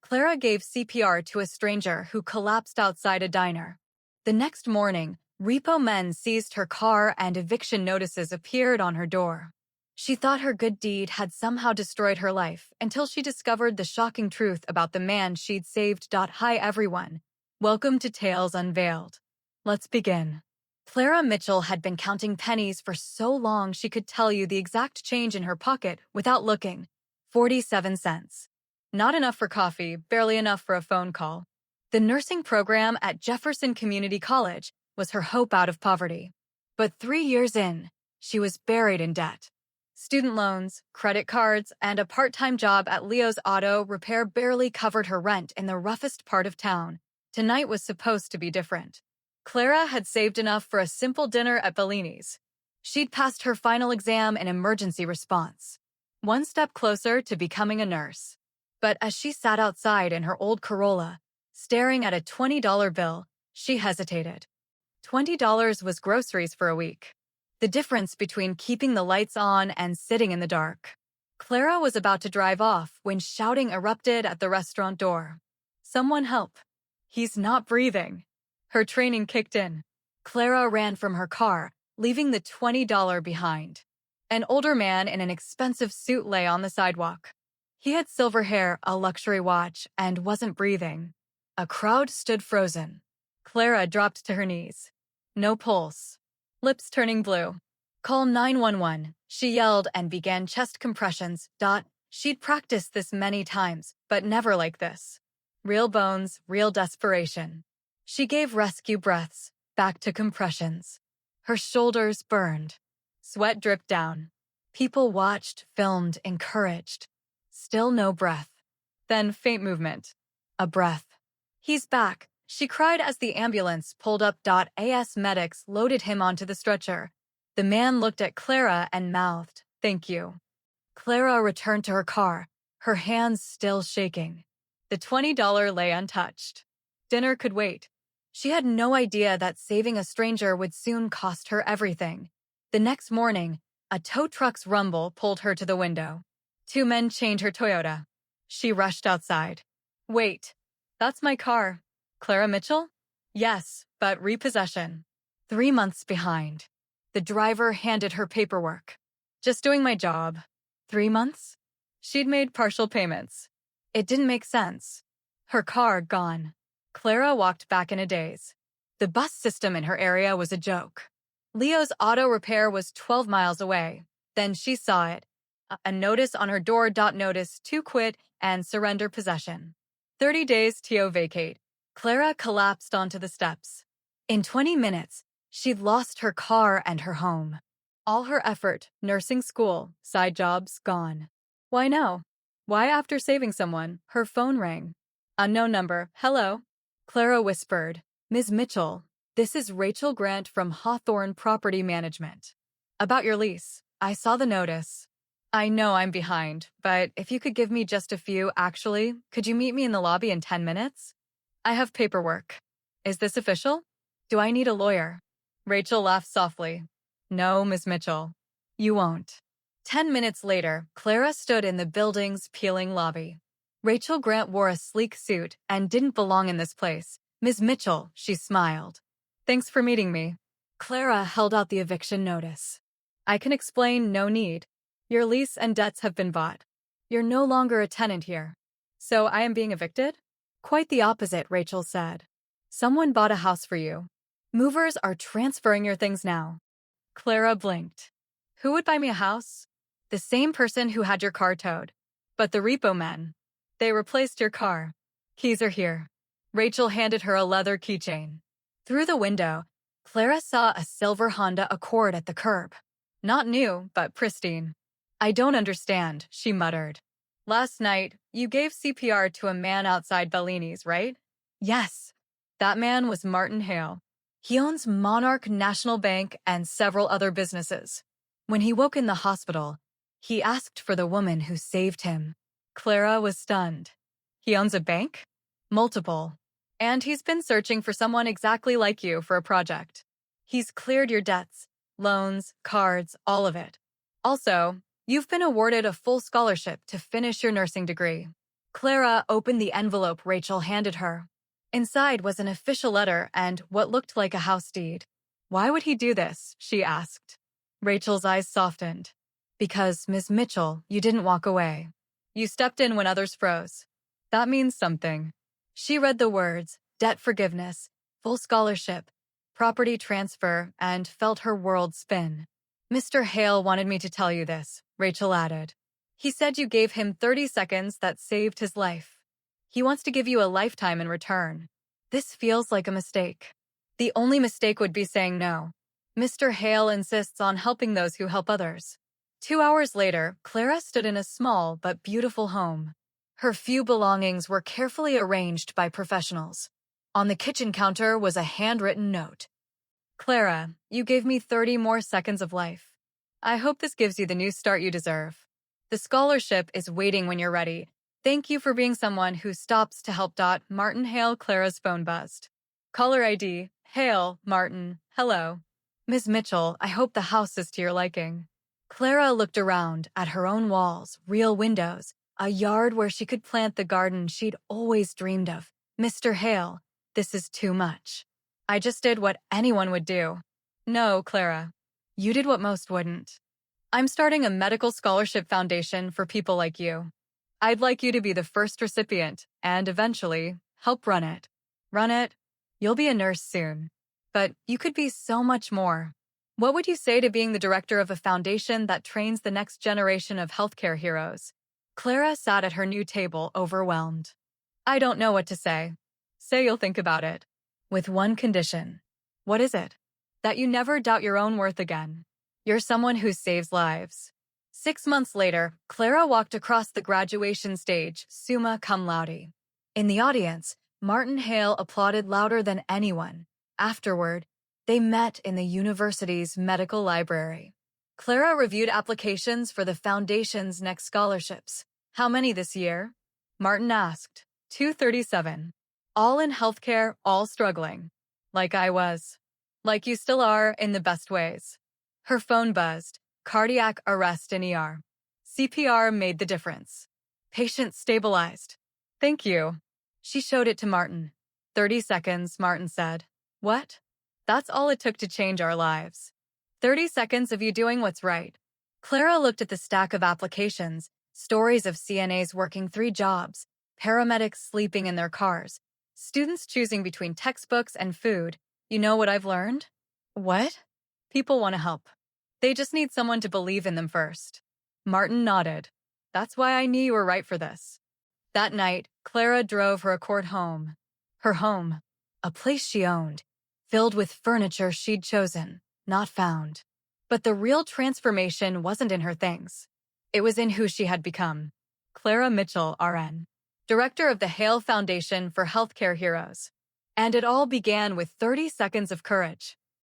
Clara gave CPR to a stranger who collapsed outside a diner. The next morning, repo men seized her car and eviction notices appeared on her door. She thought her good deed had somehow destroyed her life until she discovered the shocking truth about the man she'd saved. Hi everyone. Welcome to Tales Unveiled. Let's begin. Clara Mitchell had been counting pennies for so long she could tell you the exact change in her pocket without looking. 47 cents. Not enough for coffee, barely enough for a phone call. The nursing program at Jefferson Community College was her hope out of poverty. But 3 years in, she was buried in debt. Student loans, credit cards, and a part-time job at Leo's auto repair barely covered her rent in the roughest part of town. Tonight was supposed to be different. Clara had saved enough for a simple dinner at Bellini's. She'd passed her final exam in emergency response. One step closer to becoming a nurse. But as she sat outside in her old Corolla, staring at a $20 bill, she hesitated. $20 was groceries for a week. The difference between keeping the lights on and sitting in the dark. Clara was about to drive off when shouting erupted at the restaurant door. Someone help. He's not breathing. Her training kicked in. Clara ran from her car, leaving the $20 behind. An older man in an expensive suit lay on the sidewalk. He had silver hair, a luxury watch, and wasn't breathing. A crowd stood frozen. Clara dropped to her knees. No pulse. Lips turning blue. Call 911, she yelled and began chest compressions. She'd practiced this many times, but never like this. Real bones, real desperation. She gave rescue breaths, back to compressions. Her shoulders burned. Sweat dripped down. People watched, filmed, encouraged. Still no breath. Then faint movement. A breath. He's back, she cried as the ambulance pulled up. AS medics loaded him onto the stretcher. The man looked at Clara and mouthed, "Thank you." Clara returned to her car, her hands still shaking. The $20 lay untouched. Dinner could wait. She had no idea that saving a stranger would soon cost her everything. The next morning, a tow truck's rumble pulled her to the window. 2 men chained her Toyota. She rushed outside. Wait, that's my car. Clara Mitchell? Yes, but repossession. 3 months behind. The driver handed her paperwork. Just doing my job. 3 months? She'd made partial payments. It didn't make sense. Her car gone. Clara walked back in a daze. The bus system in her area was a joke. Leo's auto repair was 12 miles away. Then she saw it. A notice on her door. Notice to quit and surrender possession. 30 days to vacate. Clara collapsed onto the steps. In 20 minutes, she'd lost her car and her home. All her effort, nursing school, side jobs, gone. Why now? Why after saving someone? Her phone rang. Unknown number. Hello? Clara whispered, "Ms. Mitchell, this is Rachel Grant from Hawthorne Property Management. About your lease. I saw the notice. I know I'm behind, but if you could give me just a few, actually, could you meet me in the lobby in 10 minutes? I have paperwork. Is this official? Do I need a lawyer?" Rachel laughed softly. "No, Ms. Mitchell. You won't." 10 minutes later, Clara stood in the building's peeling lobby. Rachel Grant wore a sleek suit and didn't belong in this place. "Ms. Mitchell," she smiled. "Thanks for meeting me." Clara held out the eviction notice. "I can explain, no need. Your lease and debts have been bought. You're no longer a tenant here. So I am being evicted?" "Quite the opposite," Rachel said. "Someone bought a house for you. Movers are transferring your things now." Clara blinked. "Who would buy me a house?" "The same person who had your car towed. But the repo men. They replaced your car. Keys are here." Rachel handed her a leather keychain. Through the window, Clara saw a silver Honda Accord at the curb. Not new, but pristine. "I don't understand," she muttered. "Last night, you gave CPR to a man outside Bellini's, right?" "Yes." That man was Martin Hale. He owns Monarch National Bank and several other businesses. When he woke in the hospital, he asked for the woman who saved him. Clara was stunned. "He owns a bank?" "Multiple. And he's been searching for someone exactly like you for a project. He's cleared your debts, loans, cards, all of it. Also, you've been awarded a full scholarship to finish your nursing degree." Clara opened the envelope Rachel handed her. Inside was an official letter and what looked like a house deed. Why would he do this? She asked. Rachel's eyes softened. Because, Miss Mitchell, you didn't walk away. You stepped in when others froze. That means something. She read the words, debt forgiveness, full scholarship, property transfer, and felt her world spin. Mr. Hale wanted me to tell you this, Rachel added. He said you gave him 30 seconds that saved his life. He wants to give you a lifetime in return. This feels like a mistake. The only mistake would be saying no. Mr. Hale insists on helping those who help others. 2 hours later, Clara stood in a small but beautiful home. Her few belongings were carefully arranged by professionals. On the kitchen counter was a handwritten note. Clara, you gave me 30 more seconds of life. I hope this gives you the new start you deserve. The scholarship is waiting when you're ready. Thank you for being someone who stops to help. Martin Hale. Clara's phone buzzed. Caller ID, Hale, Martin, hello. Ms. Mitchell, I hope the house is to your liking. Clara looked around at her own walls, real windows, a yard where she could plant the garden she'd always dreamed of. Mr. Hale, this is too much. I just did what anyone would do. No, Clara. You did what most wouldn't. I'm starting a medical scholarship foundation for people like you. I'd like you to be the first recipient and eventually help run it. Run it? You'll be a nurse soon. But you could be so much more. What would you say to being the director of a foundation that trains the next generation of healthcare heroes? Clara sat at her new table, overwhelmed. I don't know what to say. Say you'll think about it. With one condition. What is it? That you never doubt your own worth again. You're someone who saves lives. 6 months later, Clara walked across the graduation stage, summa cum laude. In the audience, Martin Hale applauded louder than anyone. Afterward, they met in the university's medical library. Clara reviewed applications for the foundation's next scholarships. How many this year? Martin asked. 237. All in healthcare, all struggling. Like I was. Like you still are, in the best ways. Her phone buzzed. Cardiac arrest in ER. CPR made the difference. Patient stabilized. Thank you. She showed it to Martin. 30 seconds, Martin said. What? That's all it took to change our lives. 30 seconds of you doing what's right. Clara looked at the stack of applications, stories of CNAs working 3 jobs, paramedics sleeping in their cars, students choosing between textbooks and food. You know what I've learned? What? People want to help. They just need someone to believe in them first. Martin nodded. That's why I knew you were right for this. That night, Clara drove her Accord home. Her home, a place she owned, filled with furniture she'd chosen, not found. But the real transformation wasn't in her things. It was in who she had become. Clara Mitchell, RN, director of the Hale Foundation for Healthcare Heroes. And it all began with 30 seconds of courage.